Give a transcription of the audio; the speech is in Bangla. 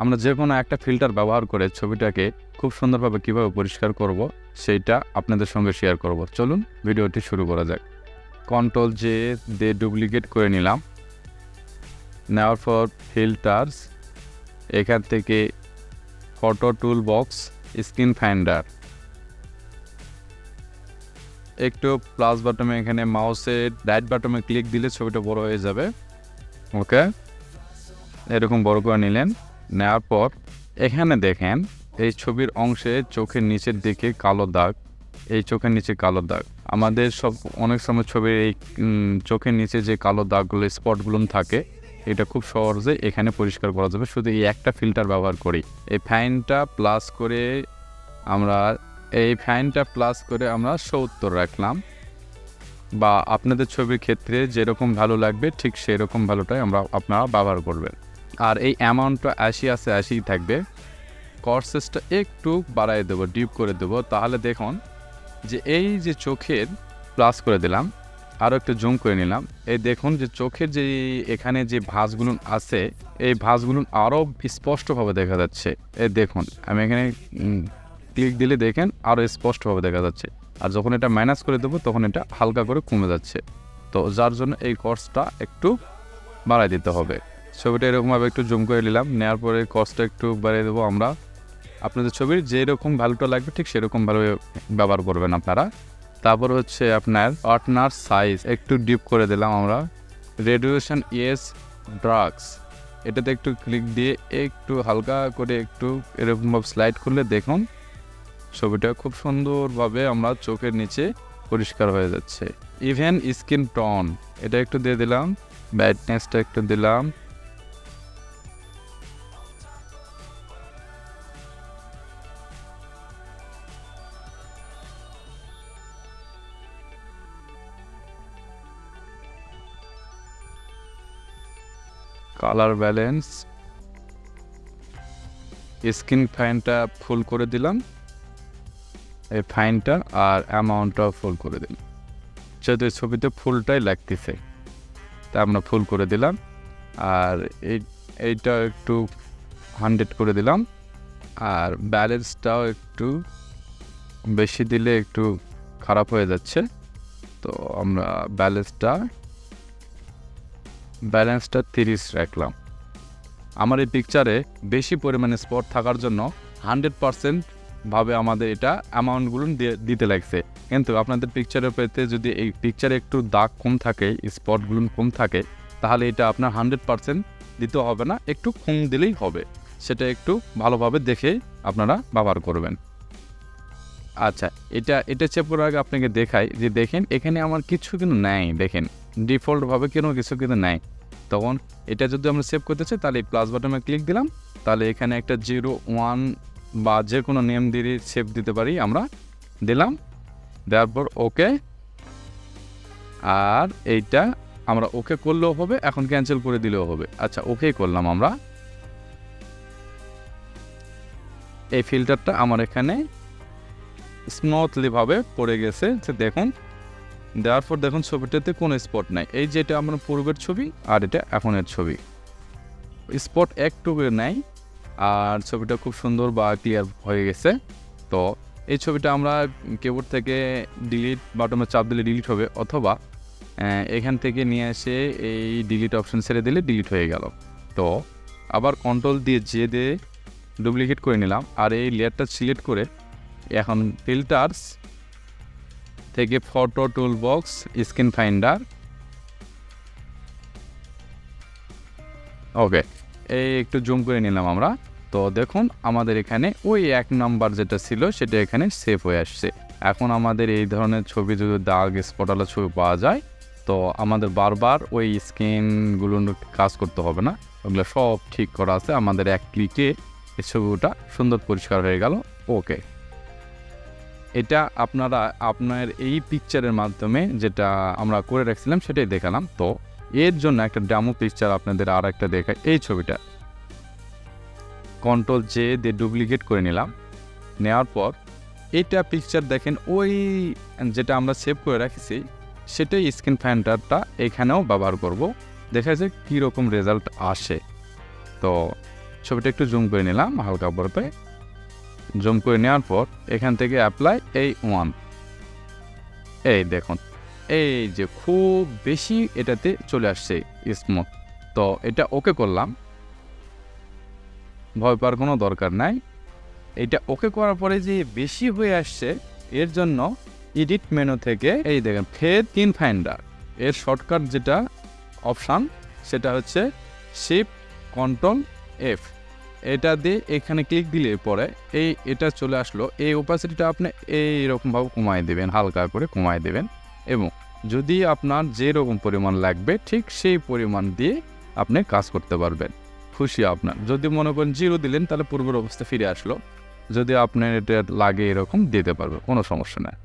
আমরা যে কোনো একটা ফিল্টার ব্যবহার করে ছবিটাকে খুব সুন্দরভাবে কীভাবে পরিষ্কার করব সেইটা আপনাদের সঙ্গে শেয়ার করব। চলুন ভিডিওটি শুরু করা যাক। কন্ট্রোল জে দিয়ে ডুপ্লিকেট করে নিলাম। নেওয়ার পর ফিল্টার্স, এখান থেকে photo tool box, screen finder, একটু প্লাস বাটনে এখানে মাউসের রাইট বাটনে ক্লিক দিলে ছবিটা বড় হয়ে যাবে। ওকে, এরকম বড় করে নিলেন। নেওয়ার পর এখানে দেখেন এই ছবির অংশে চোখের নিচের দিকে কালো দাগ, এই চোখের নিচে কালো দাগ। আমাদের অনেক সময় ছবির এই চোখের নিচে যে কালো দাগগুলো, স্পটগুলো থাকে, এটা খুব সহজে এখানে পরিষ্কার করা যাবে শুধু এই একটা ফিল্টার ব্যবহার করি। এই ফ্যানটা প্লাস করে আমরা 70 রাখলাম, বা আপনাদের ছবির ক্ষেত্রে যেরকম ভালো লাগবে ঠিক সেরকম ভালোটাই আপনারা ব্যবহার করবেন। আর এই অ্যামাউন্টটা 80 আছে, 80 থাকবে। কর্সেসটা একটু বাড়াই দেবো, ডিপ করে দেবো। তাহলে দেখুন যে এই যে চোখের প্লাস করে দিলাম, আরও একটু জুম করে নিলাম। এই দেখুন যে চোখের যে এখানে যে ভাঁজগুলো আছে, এই ভাঁজগুলো আরও স্পষ্টভাবে দেখা যাচ্ছে। এই দেখুন আমি এখানে ক্লিক দিলে দেখেন আরও স্পষ্টভাবে দেখা যাচ্ছে। আর যখন এটা মাইনাস করে দেবো তখন এটা হালকা করে কমে যাচ্ছে। তো যার জন্য এই কর্সটা একটু বাড়াই দিতে হবে। ছবিটা এরকমভাবে একটু জুম করে নিলাম। নেওয়ার পরে কর্সটা একটু বাড়িয়ে দেবো আমরা। আপনাদের ছবির যেরকম ভ্যালুটা লাগবে ঠিক সেরকম ভ্যালু ব্যবহার করবেন আপনারা। তারপর হচ্ছে আপনার পার্টনার সাইজ একটু ডিপ করে দিলাম আমরা। রেডিয়েশন ইয়েস ড্রাগস, এটাতে একটু ক্লিক দিয়ে একটু হালকা করে একটু এরকমভাবে স্লাইড করলে দেখুন ছবিটা খুব সুন্দরভাবে আমরা চোখের নিচে পরিষ্কার হয়ে যাচ্ছে। ইভেন স্কিন টোন, এটা একটু দিয়ে দিলাম। ব্রাইটনেসটা একটু দিলাম। কালার ব্যালেন্স, স্ক্রিন ফাইনটা ফুল করে দিলাম, এই ফাইনটা আর অ্যামাউন্টটাও ফুল করে দিলাম। যেহেতু ছবিতে ফুলটাই লাগতেছে তা আমরা ফুল করে দিলাম। আর এইটা একটু 100 করে দিলাম। আর ব্যালেন্সটাও একটু বেশি দিলে একটু খারাপ হয়ে যাচ্ছে, তো আমরা ব্যালেন্সটা 30 রাখলাম। আমার এই পিকচারে বেশি পরিমাণে স্পট থাকার জন্য 100% ভাবে আমাদের এটা অ্যামাউন্টগুলো দিতে লাগছে। কিন্তু আপনাদের পিকচারের পেতে যদি এই পিকচারে একটু দাগ কম থাকে, স্পটগুলো কম থাকে, তাহলে এটা আপনার 100% দিতে হবে না, একটু কম দিলেই হবে। সেটা একটু ভালোভাবে দেখে আপনারা ব্যবহার করবেন। আচ্ছা, এটা চেক করার আগে আপনাকে দেখাই যে দেখেন এখানে আমার কিছু কিন্তু নেই, দেখেন ডিফল্টভাবে কিছু কিন্তু নেই। তখন এটা যদি আমরা সেভ করতে চাই তাহলে এই প্লাস বাটনে ক্লিক দিলাম, তাহলে এখানে একটা 0, 1 বা যে কোনো নেম দিয়ে সেভ দিতে পারি আমরা। দিলাম, দেওয়ার পর ওকে। আর এইটা আমরা ওকে করলেও হবে, এখন ক্যান্সেল করে দিলেও হবে। আচ্ছা, ওকে করলাম আমরা। এই ফিল্টারটা আমার এখানে স্মুথলিভাবে পড়ে গেছে, যে দেখুন। দেওয়ার পর দেখুন ছবিটাতে কোনো স্পট নাই। এই যেটা আমার পূর্বের ছবি আর এটা এখনের ছবি, স্পট একটু নাই। আর ছবিটা খুব সুন্দর বা ক্লিয়ার হয়ে গেছে। তো এই ছবিটা আমরা কিবোর্ড থেকে ডিলিট বাটনে চাপ দিলে ডিলিট হবে, অথবা এখান থেকে নিয়ে এসে এই ডিলিট অপশন ছেড়ে দিলে ডিলিট হয়ে গেল। তো আবার কন্ট্রোল দিয়ে ডুপ্লিকেট করে নিলাম। আর এই লেয়ারটা সিলেক্ট করে এখন ফিল্টার্স থেকে photo tool box, screen finder, okay, এই একটু জুম করে নিলাম আমরা। তো দেখুন আমাদের এখানে ওই 1 নাম্বার যেটা ছিল সেটা এখানে সেভ হয়ে আসছে। এখন আমাদের এই ধরনের ছবি যদি দাগ স্পটওয়ালা ছবি পাওয়া যায়, তো আমাদের বারবার ওই স্ক্রিনগুলো কাজ করতে হবে না, ওগুলো সব ঠিক করা আছে। আমাদের এক ক্লিকে এই ছবিটা সুন্দর পরিষ্কার হয়ে গেল। ওকে, এটা আপনার এই পিকচারের মাধ্যমে যেটা আমরা করে রাখছিলাম সেটাই দেখালাম। তো এর জন্য একটা ডেমো পিকচার আপনাদের আর একটা দেখাই। এই ছবিটা কন্ট্রোল জে দিয়ে ডুপ্লিকেট করে নিলাম। নেওয়ার পর এইটা পিকচার দেখেন ওই যেটা আমরা সেভ করে রাখছি সেটাই স্ক্রিন ফাইন্ডারটা এখানেও ব্যবহার করব, দেখা যায় কীরকম রেজাল্ট আসে। তো ছবিটা একটু জুম করে নিলাম হালকা বড়তে। জুম করে নেওয়ার পর এখান থেকে অ্যাপ্লাই এই 1, এই দেখুন এই যে খুব বেশি এটাতে চলে আসছে স্মুথ। তো এটা ওকে করলাম, ভয় পাওয়ার কোনো দরকার নাই। এটা ওকে করার পরে যে বেশি হয়ে আসছে এর জন্য এডিট মেনু থেকে এই দেখেন ফেড ইন ফাইন্ডার এর শর্টকাট যেটা অপশান সেটা হচ্ছে শিফট কন্ট্রোল এফ, এটা দিয়ে এখানে ক্লিক দিলে পরে এটা চলে আসলো। এই ওপাসিটিটা আপনি এইরকমভাবে কমায় দেবেন, হালকা করে কমায় দেবেন, এবং যদি আপনার যেরকম পরিমাণ লাগবে ঠিক সেই পরিমাণ দিয়ে আপনি কাজ করতে পারবেন। খুশি আপনার। যদি মনে করেন 0 দিলেন তাহলে পূর্বের অবস্থা ফিরে আসলো, যদি আপনার এটা লাগে এরকম দিতে পারবে, কোনো সমস্যা নেই।